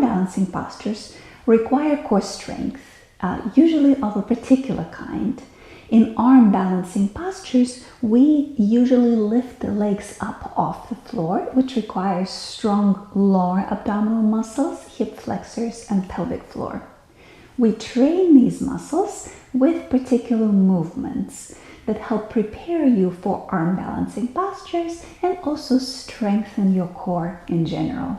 arm balancing postures require core strength, usually of a particular kind. In arm balancing postures, we usually lift the legs up off the floor, which requires strong lower abdominal muscles, hip flexors, and pelvic floor. We train these muscles with particular movements that help prepare you for arm balancing postures and also strengthen your core in general.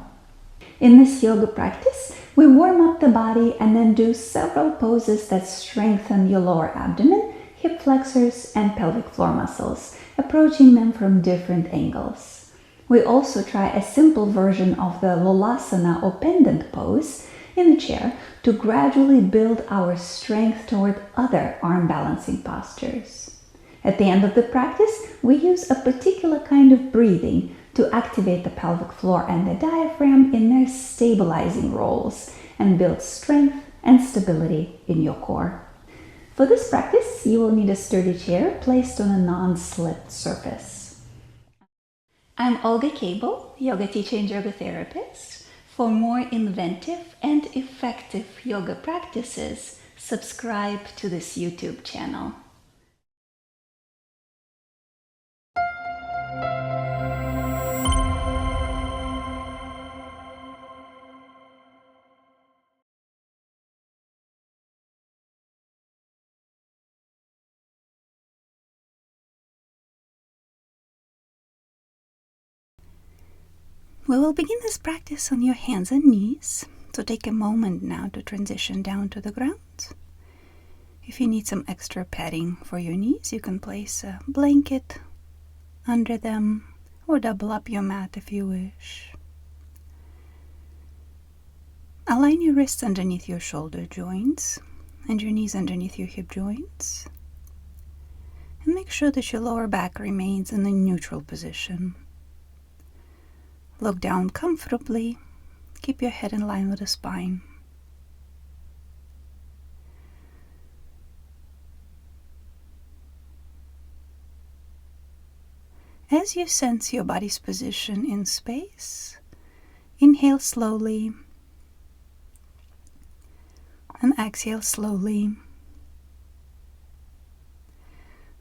In this yoga practice, we warm up the body and then do several poses that strengthen your lower abdomen, hip flexors, and pelvic floor muscles, approaching them from different angles. We also try a simple version of the Lolasana or Pendant pose in the chair to gradually build our strength toward other arm balancing postures. At the end of the practice, we use a particular kind of breathing to activate the pelvic floor and the diaphragm in their stabilizing roles and build strength and stability in your core. For this practice, you will need a sturdy chair placed on a non-slip surface. I'm Olga Cable, yoga teacher and yoga therapist. For more inventive and effective yoga practices, subscribe to this YouTube channel. We will begin this practice on your hands and knees, so take a moment now to transition down to the ground. If you need some extra padding for your knees, you can place a blanket under them or double up your mat if you wish. Align your wrists underneath your shoulder joints and your knees underneath your hip joints. And make sure that your lower back remains in a neutral position. Look down comfortably. Keep your head in line with the spine. As you sense your body's position in space, inhale slowly and exhale slowly.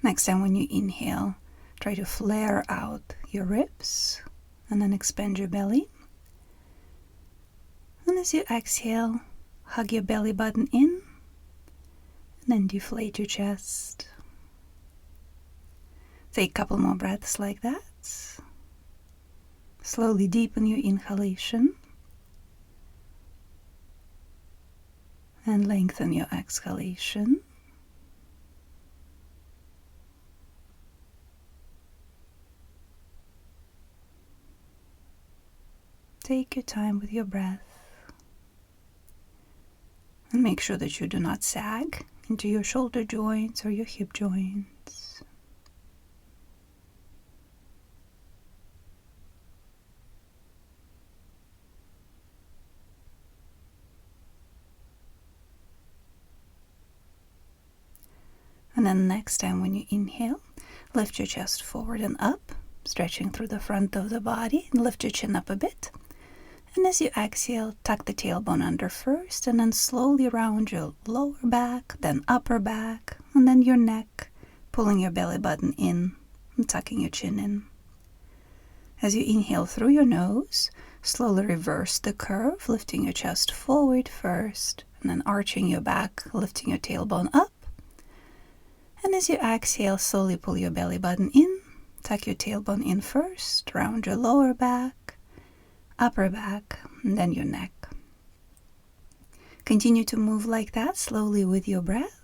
Next time when you inhale, try to flare out your ribs and then expand your belly. And as you exhale, hug your belly button in and then deflate your chest. Take a couple more breaths like that. Slowly deepen your inhalation and lengthen your exhalation. Take your time with your breath and make sure that you do not sag into your shoulder joints or your hip joints. And then next time when you inhale, lift your chest forward and up, stretching through the front of the body, and lift your chin up a bit. And as you exhale, tuck the tailbone under first, and then slowly round your lower back, then upper back, and then your neck, pulling your belly button in and tucking your chin in. As you inhale through your nose, slowly reverse the curve, lifting your chest forward first, and then arching your back, lifting your tailbone up. And as you exhale, slowly pull your belly button in, tuck your tailbone in first, round your lower back, upper back, and then your neck. Continue to move like that slowly with your breath,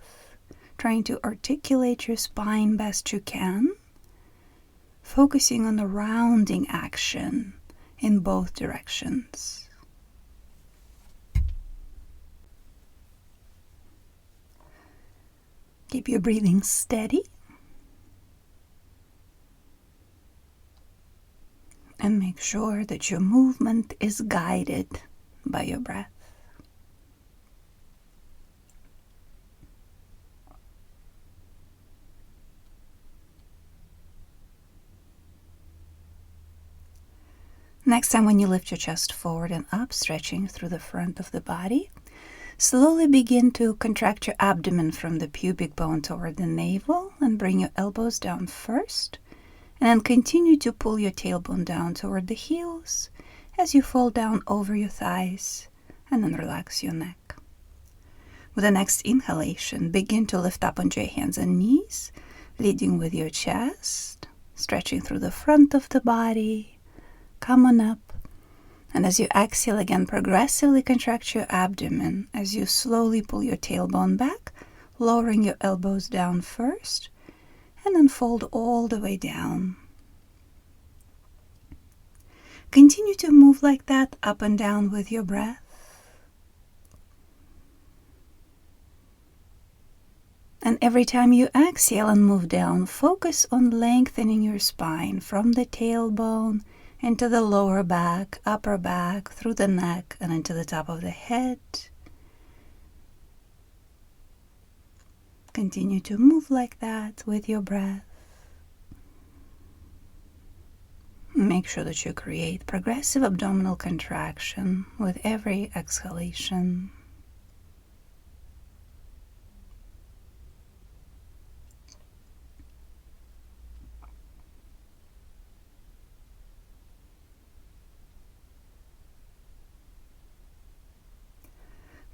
trying to articulate your spine best you can, focusing on the rounding action in both directions. Keep your breathing steady and make sure that your movement is guided by your breath. Next time when you lift your chest forward and up, stretching through the front of the body, slowly begin to contract your abdomen from the pubic bone toward the navel and bring your elbows down first. And then continue to pull your tailbone down toward the heels as you fall down over your thighs, and then relax your neck. With the next inhalation, begin to lift up onto your hands and knees, leading with your chest, stretching through the front of the body. Come on up. And as you exhale again, progressively contract your abdomen as you slowly pull your tailbone back, lowering your elbows down first, and then fold all the way down. Continue to move like that up and down with your breath. And every time you exhale and move down, focus on lengthening your spine from the tailbone into the lower back, upper back, through the neck, and into the top of the head. Continue to move like that with your breath. Make sure that you create progressive abdominal contraction with every exhalation.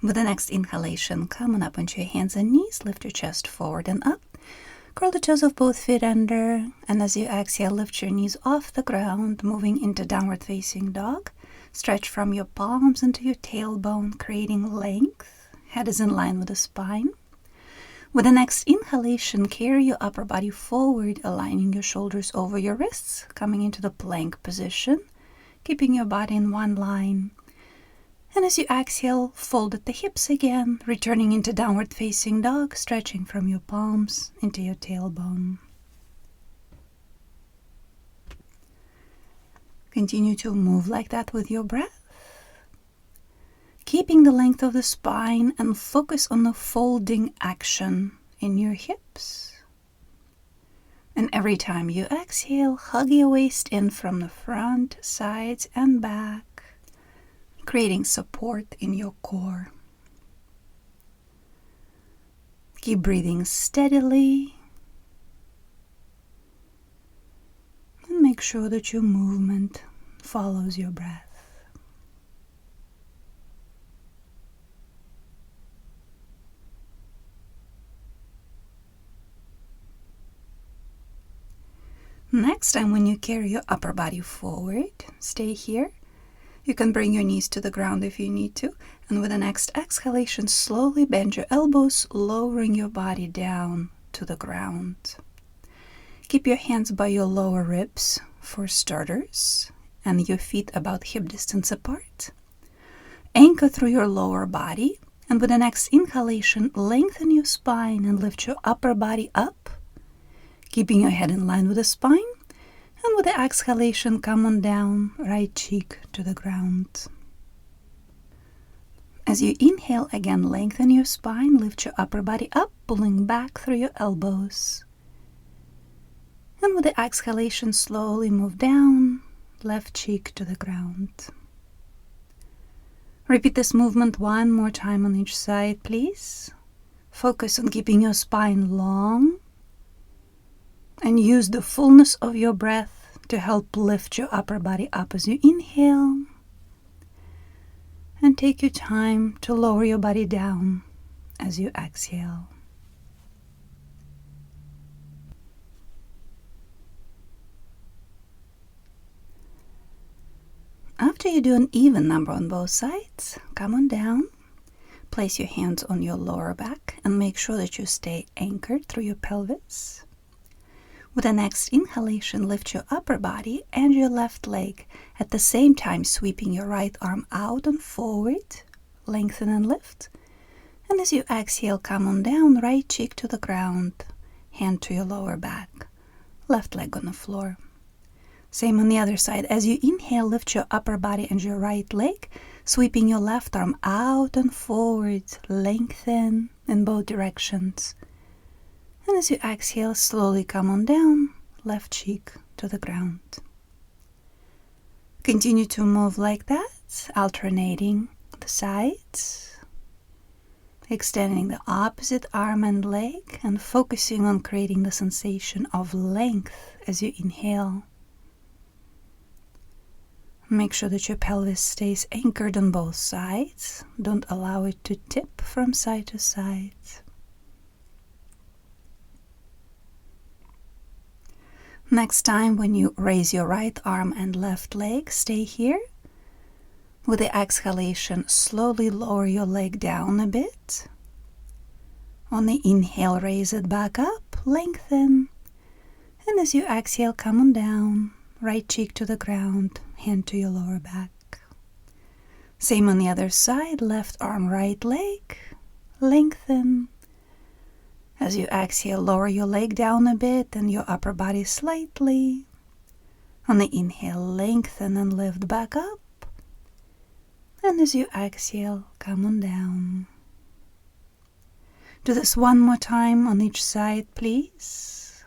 With the next inhalation, come on up onto your hands and knees, lift your chest forward and up. Curl the toes of both feet under, and as you exhale, lift your knees off the ground, moving into downward facing dog. Stretch from your palms into your tailbone, creating length. Head is in line with the spine. With the next inhalation, carry your upper body forward, aligning your shoulders over your wrists, coming into the plank position, keeping your body in one line. And as you exhale, fold at the hips again, returning into downward facing dog, stretching from your palms into your tailbone. Continue to move like that with your breath, keeping the length of the spine and focus on the folding action in your hips. And every time you exhale, hug your waist in from the front, sides, and back, creating support in your core. Keep breathing steadily and make sure that your movement follows your breath. Next time when you carry your upper body forward, stay here. You can bring your knees to the ground if you need to, and with the next exhalation, slowly bend your elbows, lowering your body down to the ground. Keep your hands by your lower ribs for starters, and your feet about hip distance apart. Anchor through your lower body, and with the next inhalation, lengthen your spine and lift your upper body up, keeping your head in line with the spine. And with the exhalation, come on down, right cheek to the ground. As you inhale, again, lengthen your spine, lift your upper body up, pulling back through your elbows. And with the exhalation, slowly move down, left cheek to the ground. Repeat this movement one more time on each side, please. Focus on keeping your spine long. And use the fullness of your breath to help lift your upper body up as you inhale. And take your time to lower your body down as you exhale. After you do an even number on both sides, come on down. Place your hands on your lower back and make sure that you stay anchored through your pelvis. With the next inhalation, lift your upper body and your left leg, at the same time sweeping your right arm out and forward, lengthen and lift. And as you exhale, come on down, right cheek to the ground, hand to your lower back, left leg on the floor. Same on the other side. As you inhale, lift your upper body and your right leg, sweeping your left arm out and forward, lengthen in both directions. And as you exhale, slowly come on down, left cheek to the ground. Continue to move like that, alternating the sides, extending the opposite arm and leg, and focusing on creating the sensation of length as you inhale. Make sure that your pelvis stays anchored on both sides. Don't allow it to tip from side to side. Next time when you raise your right arm and left leg, stay here. With the exhalation, slowly lower your leg down a bit. On the inhale, raise it back up, lengthen. And as you exhale, come on down. Right cheek to the ground, hand to your lower back. Same on the other side, left arm, right leg, lengthen. As you exhale, lower your leg down a bit and your upper body slightly. On the inhale, lengthen and lift back up. And as you exhale, come on down. Do this one more time on each side, please.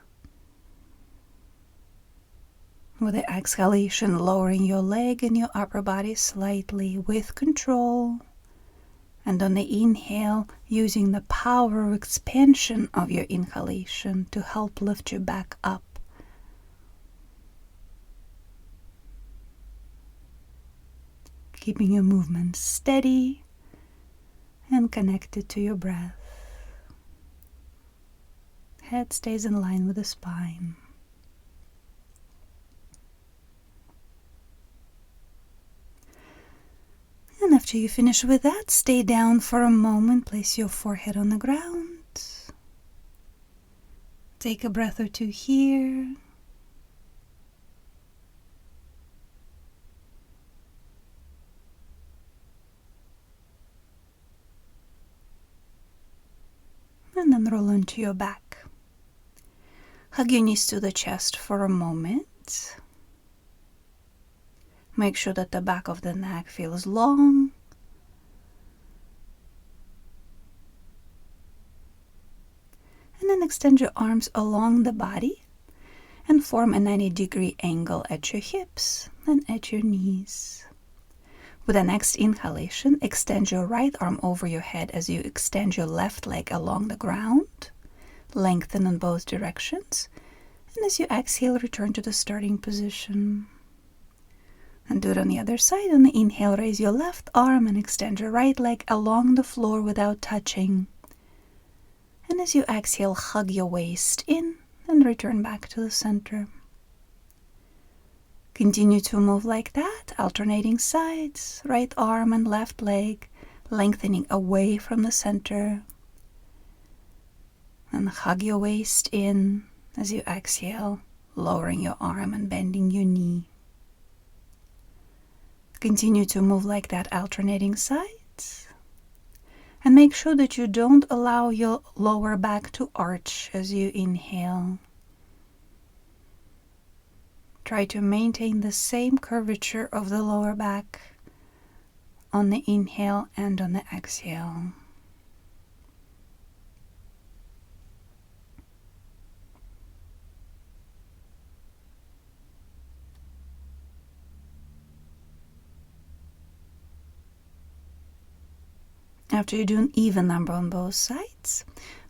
With the exhalation, lowering your leg and your upper body slightly with control. And on the inhale, using the power of expansion of your inhalation to help lift you back up. Keeping your movement steady and connected to your breath. Head stays in line with the spine. And after you finish with that, stay down for a moment, place your forehead on the ground. Take a breath or two here. And then roll onto your back. Hug your knees to the chest for a moment. Make sure that the back of the neck feels long. And then extend your arms along the body and form a 90-degree angle at your hips and at your knees. With the next inhalation, extend your right arm over your head as you extend your left leg along the ground. Lengthen in both directions. And as you exhale, return to the starting position. And do it on the other side. On the inhale, raise your left arm and extend your right leg along the floor without touching. And as you exhale, hug your waist in and return back to the center. Continue to move like that, alternating sides, right arm and left leg, lengthening away from the center. And hug your waist in as you exhale, lowering your arm and bending your knee. Continue to move like that, alternating sides. And make sure that you don't allow your lower back to arch as you inhale. Try to maintain the same curvature of the lower back on the inhale and on the exhale. After you do an even number on both sides,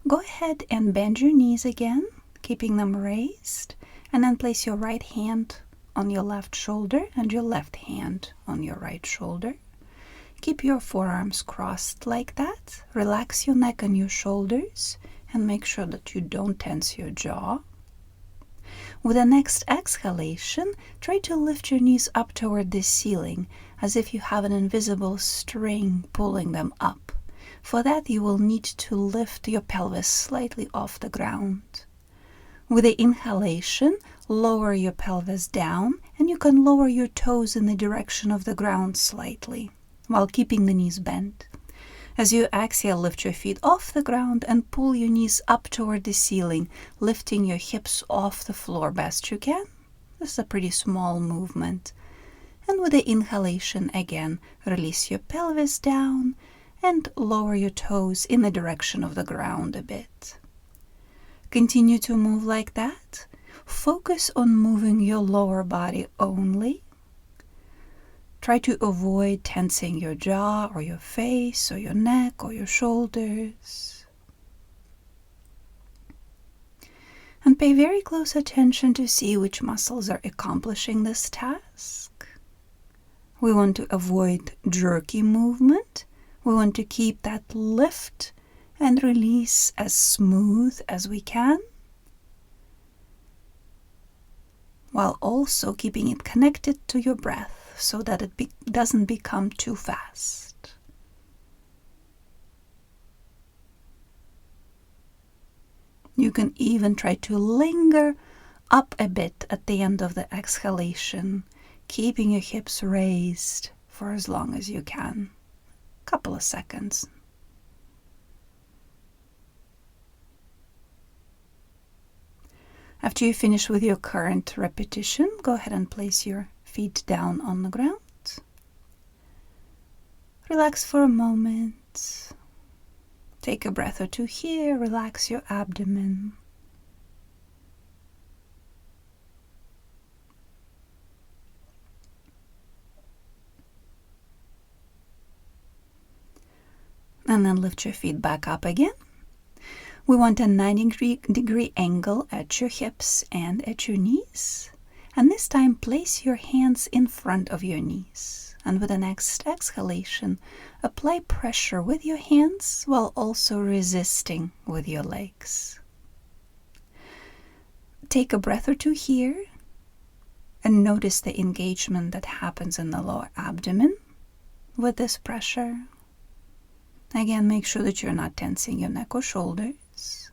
go ahead and bend your knees again, keeping them raised, and then place your right hand on your left shoulder and your left hand on your right shoulder. Keep your forearms crossed like that. Relax your neck and your shoulders, and make sure that you don't tense your jaw. With the next exhalation, try to lift your knees up toward the ceiling, as if you have an invisible string pulling them up. For that, you will need to lift your pelvis slightly off the ground. With the inhalation, lower your pelvis down, and you can lower your toes in the direction of the ground slightly, while keeping the knees bent. As you exhale, lift your feet off the ground and pull your knees up toward the ceiling, lifting your hips off the floor best you can. This is a pretty small movement. And with the inhalation, again, release your pelvis down and lower your toes in the direction of the ground a bit. Continue to move like that. Focus on moving your lower body only. Try to avoid tensing your jaw or your face or your neck or your shoulders. And pay very close attention to see which muscles are accomplishing this task. We want to avoid jerky movement. We want to keep that lift and release as smooth as we can, while also keeping it connected to your breath so that it doesn't become too fast. You can even try to linger up a bit at the end of the exhalation, keeping your hips raised for as long as you can. A couple of seconds. After you finish with your current repetition, go ahead and place your feet down on the ground. Relax for a moment. Take a breath or two here. Relax your abdomen. And then lift your feet back up again. We want a 90-degree angle at your hips and at your knees. And this time, place your hands in front of your knees. And with the next exhalation, apply pressure with your hands while also resisting with your legs. Take a breath or two here and notice the engagement that happens in the lower abdomen with this pressure. Again, make sure that you're not tensing your neck or shoulders.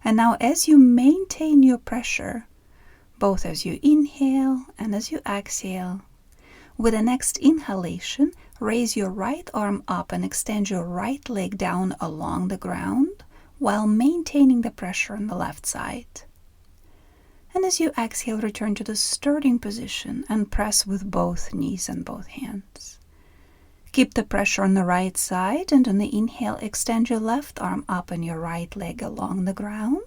And now as you maintain your pressure, both as you inhale and as you exhale, with the next inhalation, raise your right arm up and extend your right leg down along the ground while maintaining the pressure on the left side. And as you exhale, return to the starting position and press with both knees and both hands. Keep the pressure on the right side, and on the inhale, extend your left arm up and your right leg along the ground.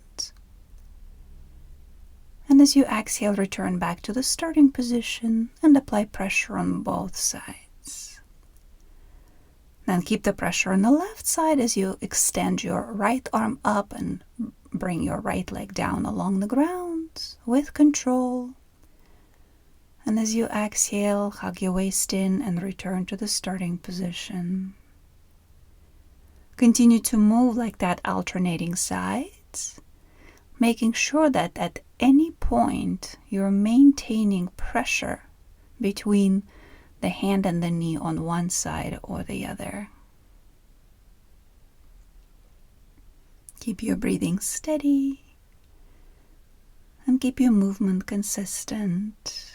And as you exhale, return back to the starting position and apply pressure on both sides. Then keep the pressure on the left side as you extend your right arm up and bring your right leg down along the ground with control. And as you exhale, hug your waist in and return to the starting position. Continue to move like that, alternating sides, making sure that at any point you're maintaining pressure between the hand and the knee on one side or the other. Keep your breathing steady and keep your movement consistent.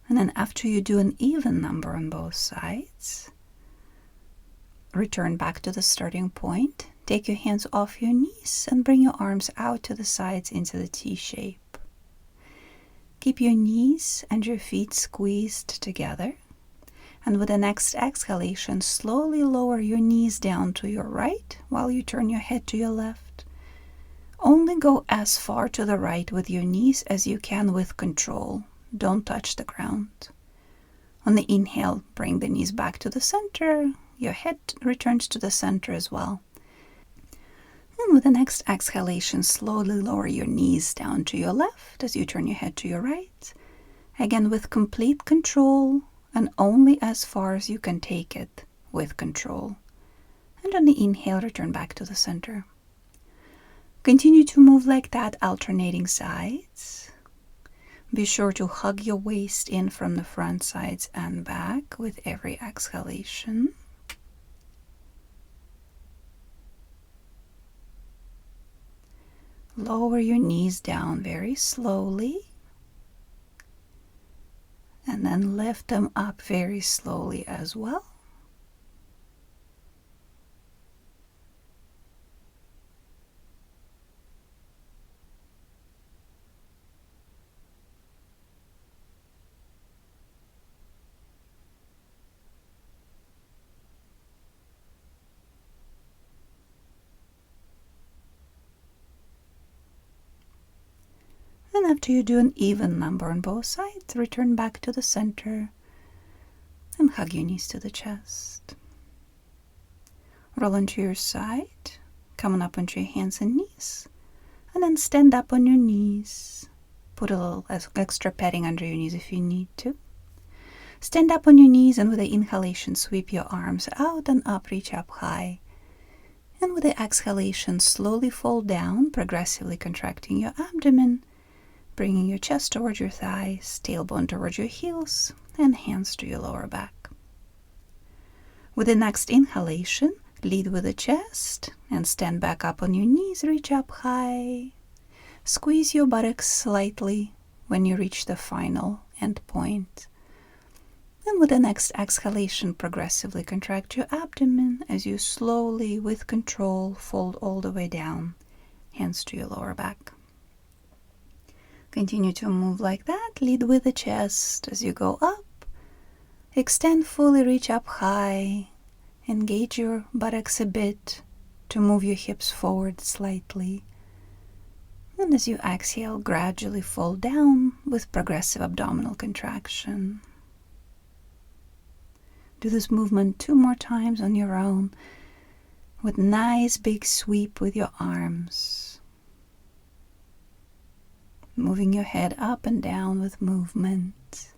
And then after you do an even number on both sides, return back to the starting point. Take your hands off your knees and bring your arms out to the sides into the T shape. Keep your knees and your feet squeezed together. And with the next exhalation, slowly lower your knees down to your right while you turn your head to your left. Only go as far to the right with your knees as you can with control. Don't touch the ground. On the inhale, bring the knees back to the center. Your head returns to the center as well. And with the next exhalation, slowly lower your knees down to your left as you turn your head to your right. Again, with complete control and only as far as you can take it with control. And on the inhale, return back to the center. Continue to move like that, alternating sides. Be sure to hug your waist in from the front, sides, and back with every exhalation. Lower your knees down very slowly. And then lift them up very slowly as well. And after you do an even number on both sides, return back to the center and hug your knees to the chest. Roll onto your side, come on up onto your hands and knees, and then stand up on your knees. Put a little extra padding under your knees if you need to. Stand up on your knees, and with the inhalation, sweep your arms out and up, reach up high. And with the exhalation, slowly fall down, progressively contracting your abdomen, bringing your chest towards your thighs, tailbone towards your heels, and hands to your lower back. With the next inhalation, lead with the chest and stand back up on your knees, reach up high. Squeeze your buttocks slightly when you reach the final end point. And with the next exhalation, progressively contract your abdomen as you slowly, with control, fold all the way down, hands to your lower back. Continue to move like that. Lead with the chest as you go up. Extend fully, reach up high. Engage your buttocks a bit to move your hips forward slightly. And as you exhale, gradually fall down with progressive abdominal contraction. Do this movement 2 more times on your own with nice big sweep with your arms. Moving your head up and down with movement.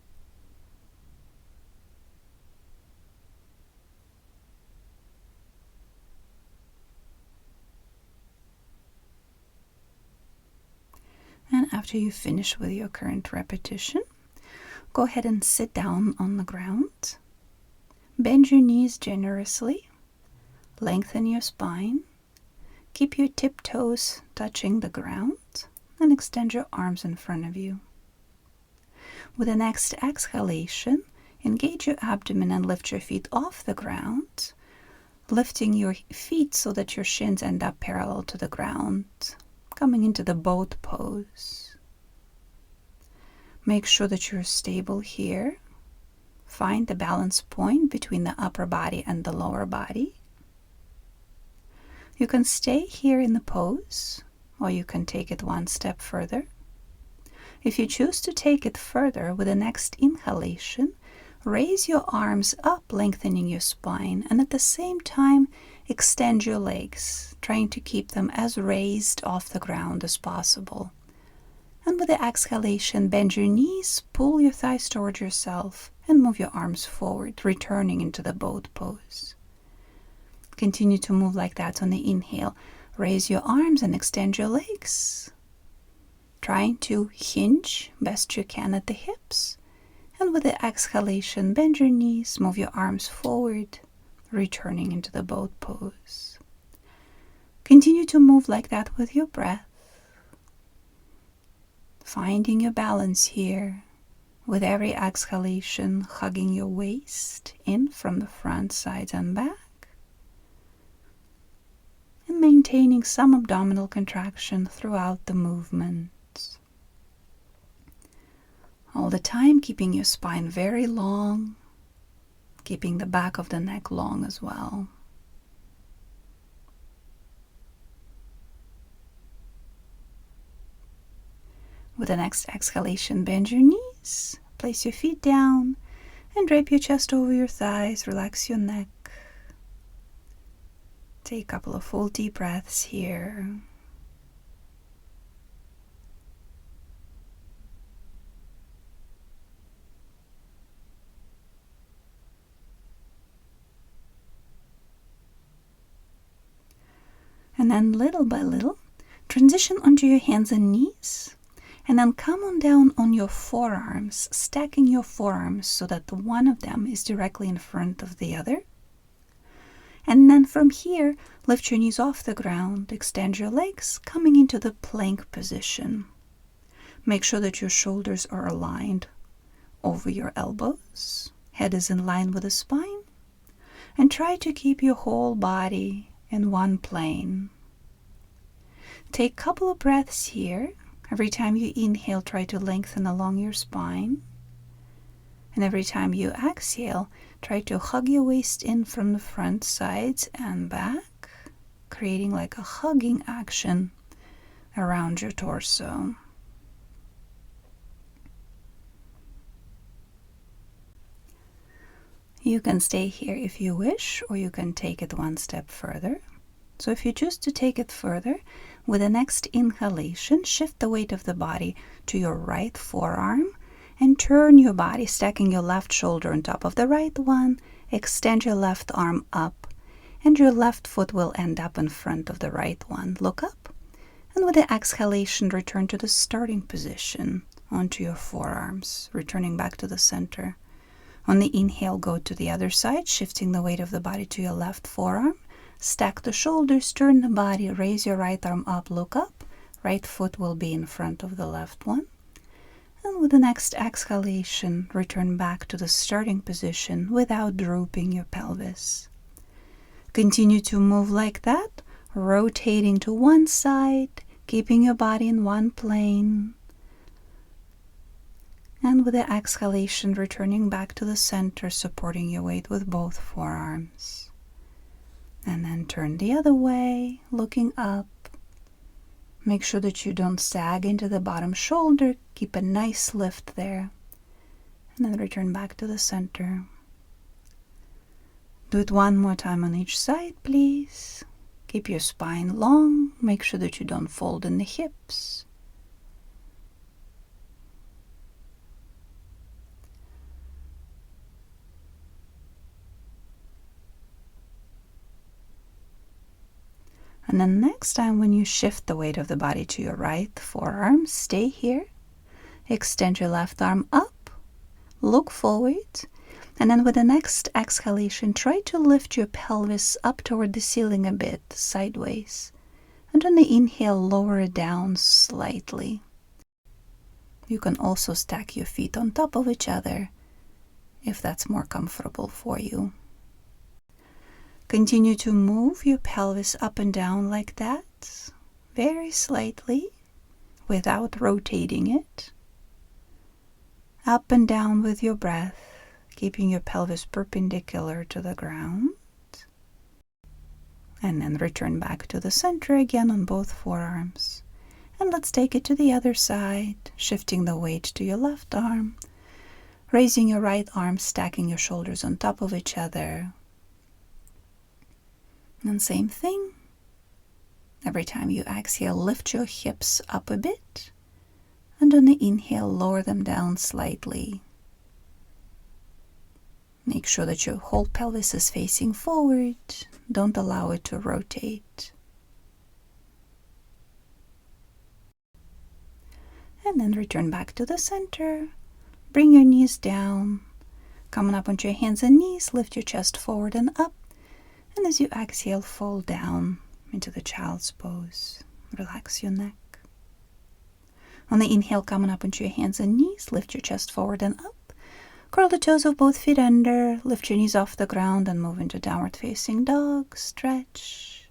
And after you finish with your current repetition, go ahead and sit down on the ground. Bend your knees generously. Lengthen your spine. Keep your tiptoes touching the ground and extend your arms in front of you. With the next exhalation, engage your abdomen and lift your feet off the ground, lifting your feet so that your shins end up parallel to the ground, coming into the boat pose. Make sure that you're stable here. Find the balance point between the upper body and the lower body. You can stay here in the pose, or you can take it one step further. If you choose to take it further, with the next inhalation, raise your arms up, lengthening your spine, and at the same time, extend your legs, trying to keep them as raised off the ground as possible. And with the exhalation, bend your knees, pull your thighs towards yourself, and move your arms forward, returning into the boat pose. Continue to move like that on the inhale. Raise your arms and extend your legs, trying to hinge best you can at the hips. And with the exhalation, bend your knees, move your arms forward, returning into the boat pose. Continue to move like that with your breath, finding your balance here. With every exhalation, hugging your waist in from the front, sides, and back, and maintaining some abdominal contraction throughout the movement. All the time, keeping your spine very long, keeping the back of the neck long as well. With the next exhalation, bend your knees, place your feet down, and drape your chest over your thighs, relax your neck. Take a couple of full deep breaths here. And then little by little, transition onto your hands and knees. And then come on down on your forearms, stacking your forearms so that the one of them is directly in front of the other. And then from here, lift your knees off the ground, extend your legs, coming into the plank position. Make sure that your shoulders are aligned over your elbows. Head is in line with the spine. And try to keep your whole body in one plane. Take a couple of breaths here. Every time you inhale, try to lengthen along your spine. And every time you exhale, try to hug your waist in from the front, sides, and back, creating like a hugging action around your torso. You can stay here if you wish, or you can take it one step further. So if you choose to take it further, with the next inhalation, shift the weight of the body to your right forearm and turn your body, stacking your left shoulder on top of the right one. Extend your left arm up, and your left foot will end up in front of the right one. Look up, and with the exhalation, return to the starting position onto your forearms, returning back to the center. On the inhale, go to the other side, shifting the weight of the body to your left forearm. Stack the shoulders, turn the body, raise your right arm up, look up. Right foot will be in front of the left one. And with the next exhalation, return back to the starting position without drooping your pelvis. Continue to move like that, rotating to one side, keeping your body in one plane. And with the exhalation, returning back to the center, supporting your weight with both forearms. And then turn the other way, looking up. Make sure that you don't sag into the bottom shoulder. Keep a nice lift there. And then return back to the center. Do it one more time on each side, please. Keep your spine long. Make sure that you don't fold in the hips. And then next time when you shift the weight of the body to your right forearm, stay here. Extend your left arm up. Look forward. And then with the next exhalation, try to lift your pelvis up toward the ceiling a bit, sideways. And on the inhale, lower it down slightly. You can also stack your feet on top of each other if that's more comfortable for you. Continue to move your pelvis up and down like that, very slightly, without rotating it. Up and down with your breath, keeping your pelvis perpendicular to the ground. And then return back to the center again on both forearms. And let's take it to the other side, shifting the weight to your left arm, raising your right arm, stacking your shoulders on top of each other. And same thing. Every time you exhale, lift your hips up a bit. And on the inhale, lower them down slightly. Make sure that your whole pelvis is facing forward. Don't allow it to rotate. And then return back to the center. Bring your knees down. Coming up onto your hands and knees, lift your chest forward and up. And as you exhale, fall down into the child's pose. Relax your neck. On the inhale, coming up onto your hands and knees, lift your chest forward and up. Curl the toes of both feet under, lift your knees off the ground and move into downward facing dog. Stretch.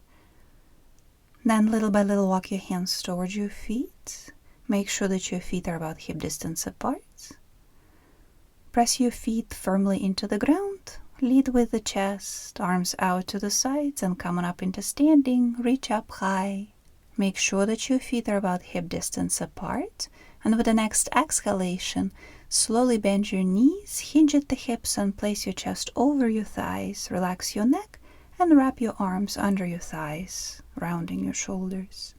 Then little by little, walk your hands towards your feet. Make sure that your feet are about hip distance apart. Press your feet firmly into the ground. Lead with the chest, arms out to the sides, and coming up into standing, reach up high. Make sure that your feet are about hip distance apart. And with the next exhalation, slowly bend your knees, hinge at the hips, and place your chest over your thighs. Relax your neck and wrap your arms under your thighs, rounding your shoulders.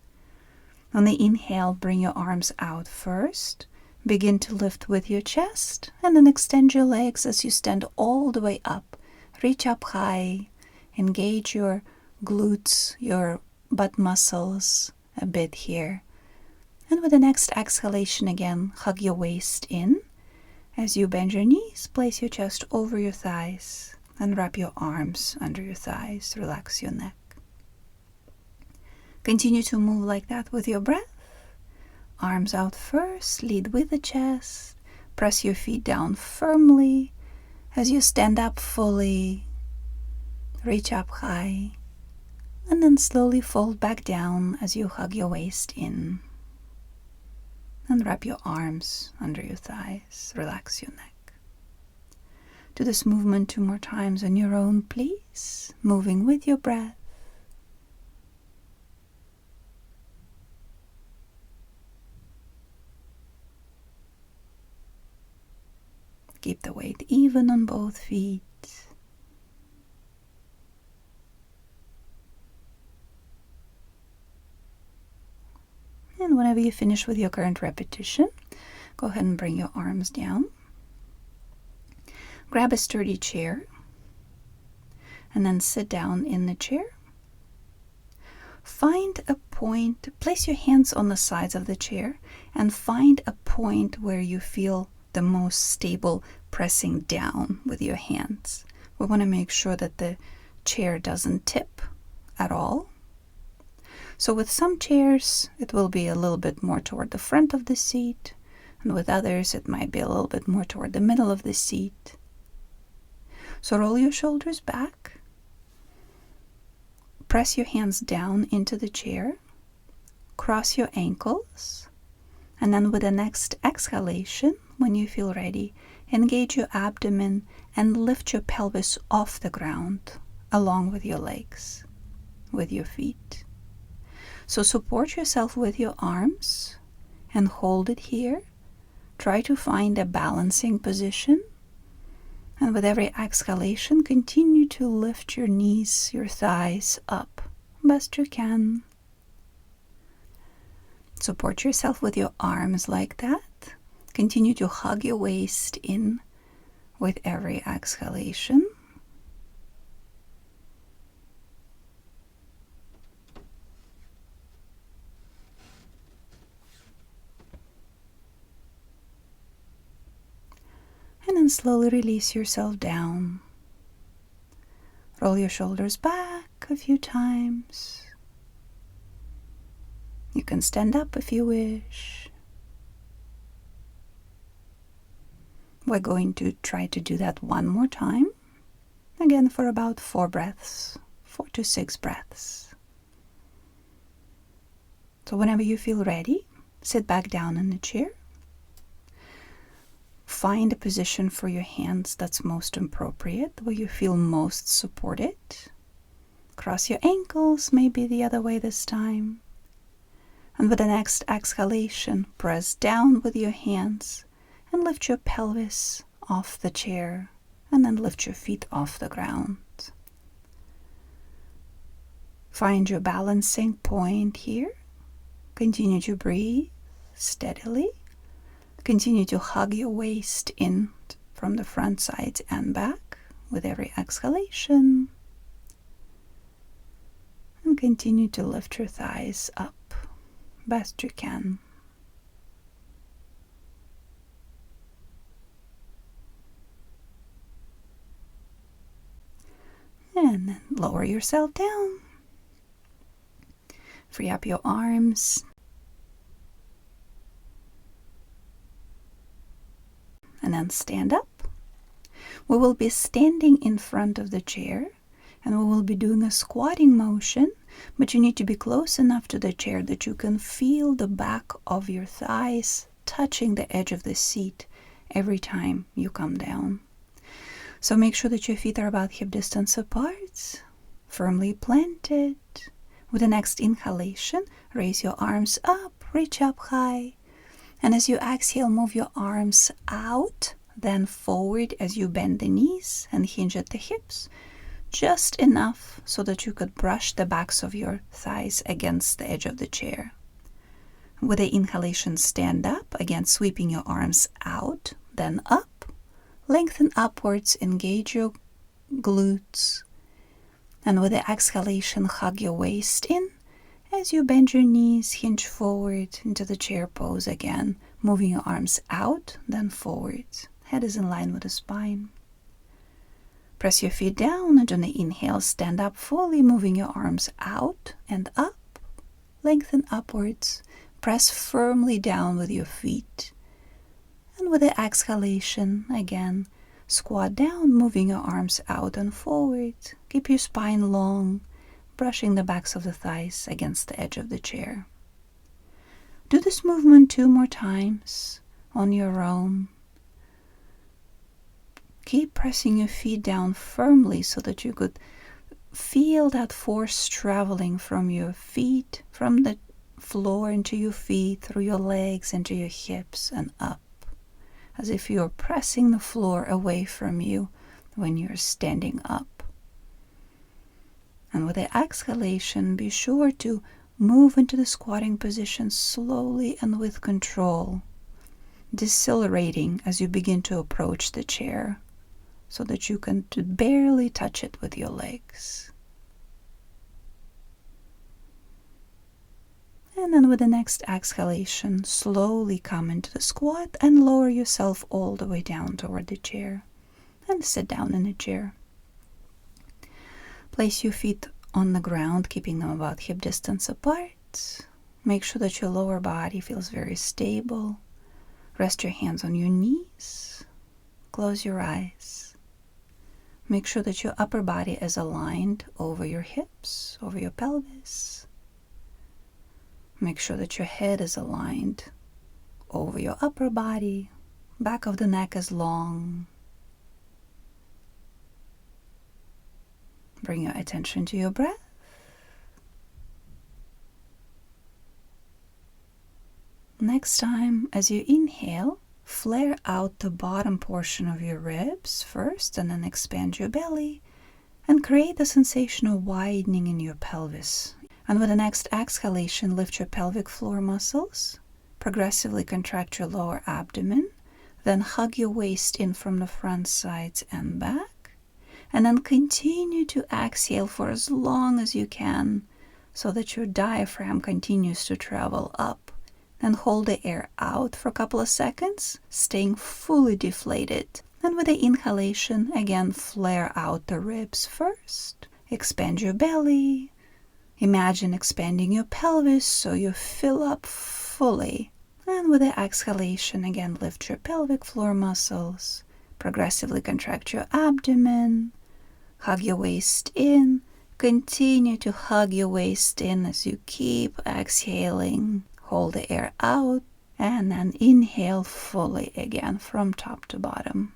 On the inhale, bring your arms out first. Begin to lift with your chest, and then extend your legs as you stand all the way up. Reach up high. Engage your glutes, your butt muscles a bit here. And with the next exhalation again, hug your waist in. As you bend your knees, place your chest over your thighs and wrap your arms under your thighs. Relax your neck. Continue to move like that with your breath. Arms out first, lead with the chest. Press your feet down firmly as you stand up fully. Reach up high. And then slowly fold back down as you hug your waist in. And wrap your arms under your thighs. Relax your neck. Do this movement 2 more times on your own, please. Moving with your breath. Keep the weight even on both feet. And whenever you finish with your current repetition, go ahead and bring your arms down. Grab a sturdy chair and then sit down in the chair. Find a point, place your hands on the sides of the chair and find a point where you feel the most stable pressing down with your hands. We want to make sure that the chair doesn't tip at all. So with some chairs, it will be a little bit more toward the front of the seat, and with others, it might be a little bit more toward the middle of the seat. So roll your shoulders back, press your hands down into the chair, cross your ankles, and then with the next exhalation, when you feel ready, engage your abdomen and lift your pelvis off the ground along with your legs, with your feet. So support yourself with your arms and hold it here. Try to find a balancing position. And with every exhalation, continue to lift your knees, your thighs up best you can. Support yourself with your arms like that. Continue to hug your waist in with every exhalation. And then slowly release yourself down. Roll your shoulders back a few times. You can stand up if you wish. We're going to try to do that one more time. Again for about 4 breaths, 4 to 6 breaths. So whenever you feel ready, sit back down in the chair. Find a position for your hands that's most appropriate, where you feel most supported. Cross your ankles, maybe the other way this time. And with the next exhalation, press down with your hands and lift your pelvis off the chair, and then lift your feet off the ground. Find your balancing point here. Continue to breathe steadily. Continue to hug your waist in from the front, sides, and back with every exhalation. And continue to lift your thighs up best you can. And then lower yourself down. Free up your arms. And then stand up. We will be standing in front of the chair and we will be doing a squatting motion, but you need to be close enough to the chair that you can feel the back of your thighs touching the edge of the seat every time you come down. So make sure that your feet are about hip distance apart, firmly planted. With the next inhalation, raise your arms up, reach up high. And as you exhale, move your arms out, then forward as you bend the knees and hinge at the hips, just enough so that you could brush the backs of your thighs against the edge of the chair. With the inhalation, stand up, again sweeping your arms out, then up, lengthen upwards, engage your glutes. And with the exhalation, hug your waist in. As you bend your knees, hinge forward into the chair pose again, moving your arms out, then forward. Head is in line with the spine. Press your feet down, and on the inhale, stand up fully, moving your arms out and up. Lengthen upwards. Press firmly down with your feet. And with the exhalation, again, squat down, moving your arms out and forward. Keep your spine long, brushing the backs of the thighs against the edge of the chair. Do this movement 2 more times on your own. Keep pressing your feet down firmly so that you could feel that force traveling from your feet, from the floor into your feet, through your legs, into your hips and up, as if you're pressing the floor away from you when you're standing up. And with the exhalation, be sure to Move into the squatting position slowly and with control, decelerating as you begin to approach the chair so that you can barely touch it with your legs. And then with the next exhalation, slowly come into the squat and lower yourself all the way down toward the chair and sit down in the chair. Place your feet on the ground, keeping them about hip distance apart. Make sure that your lower body feels very stable. Rest your hands on your knees. Close your eyes. Make sure that your upper body is aligned over your hips, over your pelvis. Make sure that your head is aligned over your upper body. Back of the neck is long. Bring your attention to your breath. Next time, as you inhale, flare out the bottom portion of your ribs first and then expand your belly and create the sensation of widening in your pelvis. And with the next exhalation, lift your pelvic floor muscles, progressively contract your lower abdomen, then hug your waist in from the front, sides, and back, and then continue to exhale for as long as you can so that your diaphragm continues to travel up. Then hold the air out for a couple of seconds, staying fully deflated. And with the inhalation, again, flare out the ribs first, expand your belly. Imagine expanding your pelvis so you fill up fully. And with the exhalation, again, lift your pelvic floor muscles. Progressively contract your abdomen. Hug your waist in. Continue to hug your waist in as you keep exhaling. Hold the air out. And then inhale fully again from top to bottom.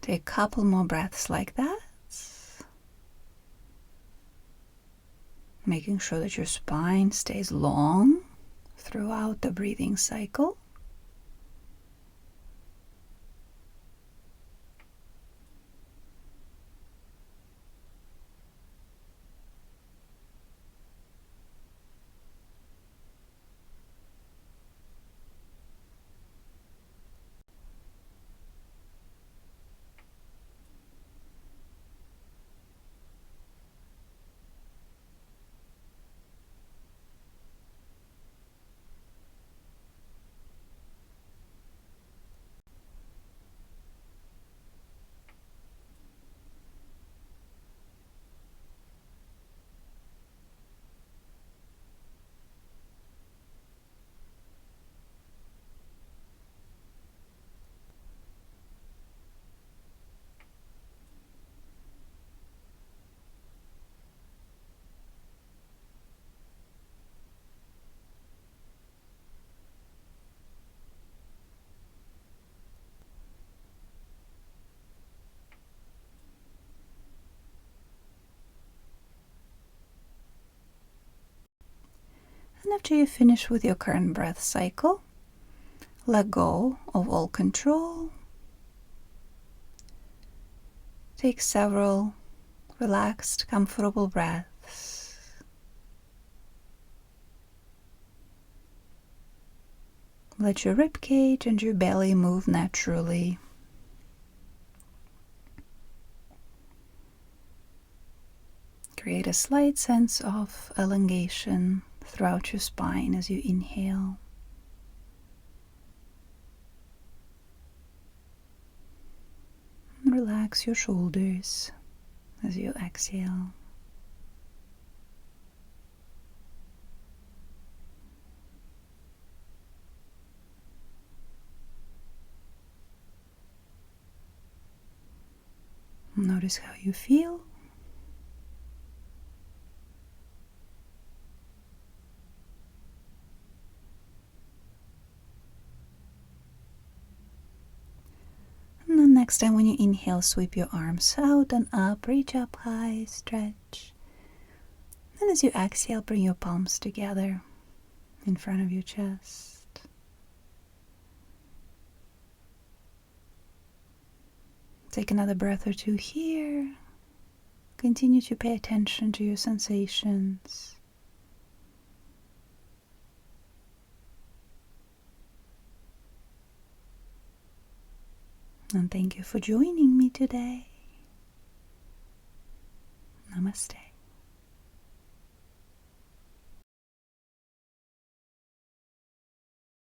Take a couple more breaths like that. Making sure that your spine stays long throughout the breathing cycle. And after you finish with your current breath cycle, let go of all control. Take several relaxed, comfortable breaths. Let your ribcage and your belly move naturally. Create a slight sense of elongation throughout your spine as you inhale. And relax your shoulders as you exhale. Notice how you feel. And then next time when you inhale, sweep your arms out and up, reach up high, stretch. And as you exhale, bring your palms together in front of your chest. Take another breath or two here. Continue to pay attention to your sensations. And thank you for joining me today. Namaste.